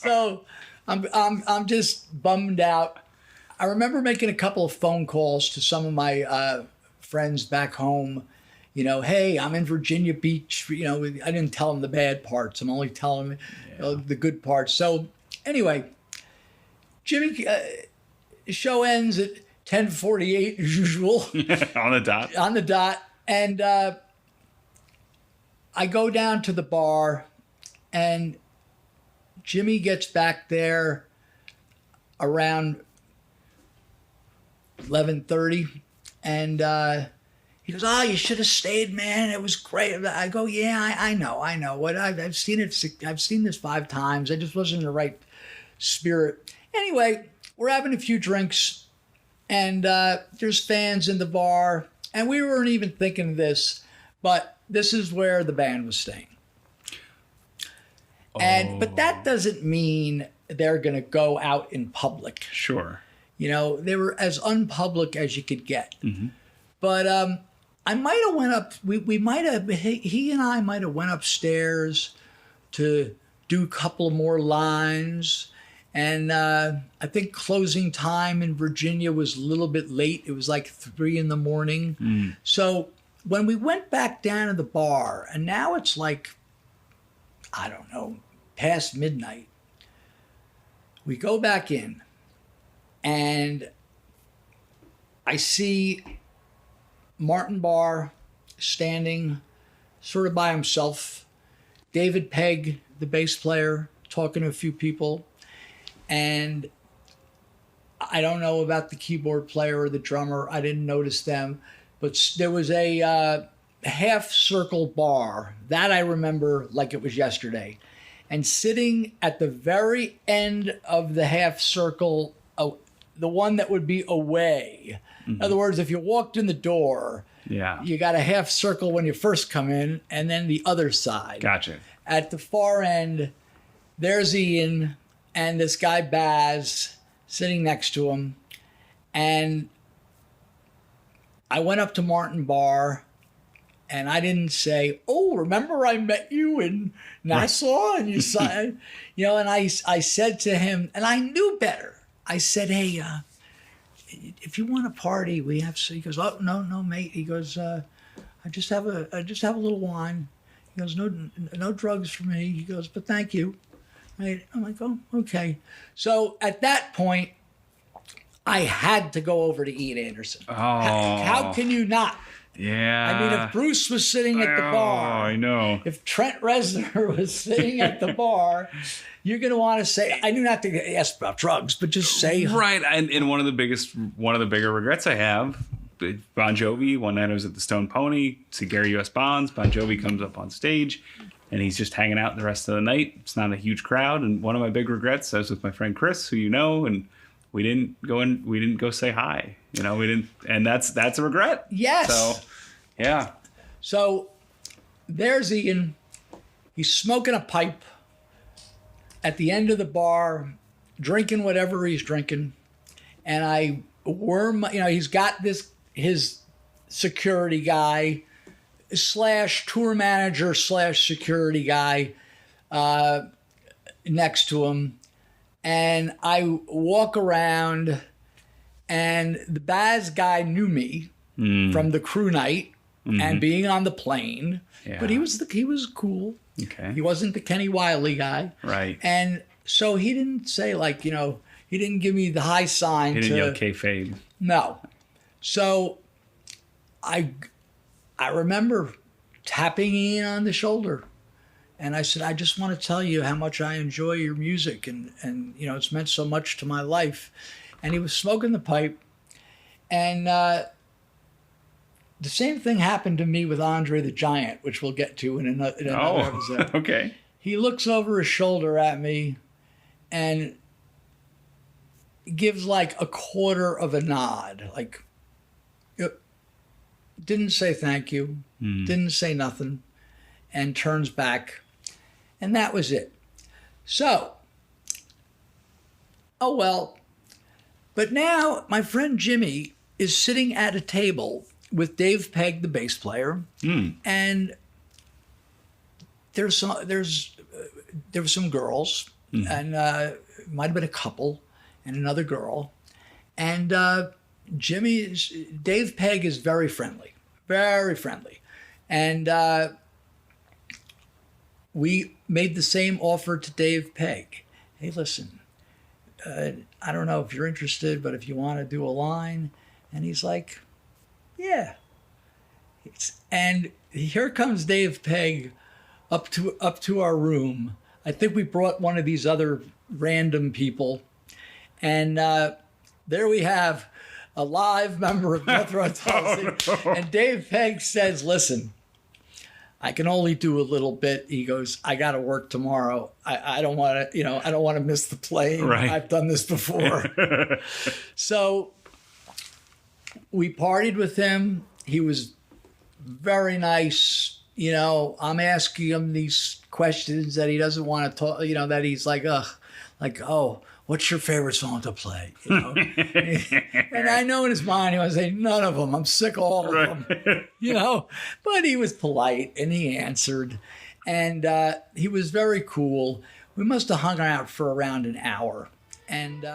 So I'm just bummed out. I remember making a couple of phone calls to some of my friends back home. You know, hey, I'm in Virginia Beach. You know, I didn't tell them the bad parts. I'm only telling them the good parts. So anyway, Jimmy, show ends at 10:48 as usual. On the dot. On the dot. And I go down to the bar, and Jimmy gets back there around 11:30, and he goes, "Oh, you should have stayed, man. It was great." I go, "Yeah, I know. What I've seen it. I've seen this 5 times. I just wasn't in the right spirit." Anyway, we're having a few drinks, and there's fans in the bar, and we weren't even thinking of this, but this is where the band was staying. But that doesn't mean they're going to go out in public. Sure. You know, they were as unpublic as you could get. Mm-hmm. But I might have went up. We might have. He and I might have went upstairs to do a couple more lines, and I think closing time in Virginia was a little bit late. It was like 3 a.m. So when we went back down to the bar, and now it's like, I don't know, past midnight. We go back in, and I see Martin Barr standing sort of by himself, David Pegg, the bass player, talking to a few people, and I don't know about the keyboard player or the drummer. I didn't notice them, but there was a half circle bar that I remember like it was yesterday, and sitting at the very end of the half circle, the one that would be away. Mm-hmm. In other words, if you walked in the door, you got a half circle when you first come in, and then the other side. Gotcha. At the far end, there's Ian and this guy Baz sitting next to him, and I went up to Martin Barr. And I didn't say, "Oh, remember I met you in Nassau and you saw," you know. And I said to him, and I knew better. I said, "Hey, if you want to party, we have." So he goes, "Oh, no, mate." He goes, "I just have a little wine." He goes, "No drugs for me." He goes, "But thank you." I'm like, "Oh, okay." So at that point, I had to go over to Ian Anderson. Oh, how can you not? Yeah. I mean, if Bruce was sitting at the bar, I know. If Trent Reznor was sitting at the bar, you're going to want to say, I knew not to ask about drugs, but just say. Right. And one of the bigger regrets I have, Bon Jovi, one night I was at the Stone Pony, see Gary U.S. Bonds, Bon Jovi comes up on stage, and he's just hanging out the rest of the night. It's not a huge crowd. And one of my big regrets, I was with my friend Chris, who you know, and we didn't go say hi. You know, we didn't, and that's a regret. Yes. So, yeah. So there's Ian. He's smoking a pipe at the end of the bar, drinking whatever he's drinking. And I he's got his security guy / tour manager / security guy next to him. And I walk around, and the Baz guy knew me from the crew night and being on the plane. Yeah. But he was cool. Okay. He wasn't the Kenny Wiley guy. Right. And so he didn't say he didn't give me the high sign. He didn't yell kayfabe. No. So I remember tapping Ian on the shoulder. And I said, "I just want to tell you how much I enjoy your music, and it's meant so much to my life." And he was smoking the pipe. And the same thing happened to me with Andre the Giant, which we'll get to in another episode. Okay. He looks over his shoulder at me and gives like a quarter of a nod, like didn't say thank you, didn't say nothing, and turns back. And that was it. So, oh well. But now my friend Jimmy is sitting at a table with Dave Pegg, the bass player, and there were some girls and it might have been a couple and another girl. And Dave Pegg is very friendly, very friendly. And we made the same offer to Dave Pegg. Hey, listen, I don't know if you're interested, but if you want to do a line. And he's like, yeah. And here comes Dave Pegg up to our room. I think we brought one of these other random people. And there we have a live member of Jethro Tull. And Dave Pegg says, listen, I can only do a little bit. He goes, I got to work tomorrow. I don't want to, I don't want to miss the plane. Right. I've done this before. So we partied with him. He was very nice. I'm asking him these questions that he doesn't want to talk, that he's like, oh, what's your favorite song to play? And I know in his mind, he was saying, none of them. I'm sick of all of them, but he was polite and he answered. And he was very cool. We must have hung out for around an hour. And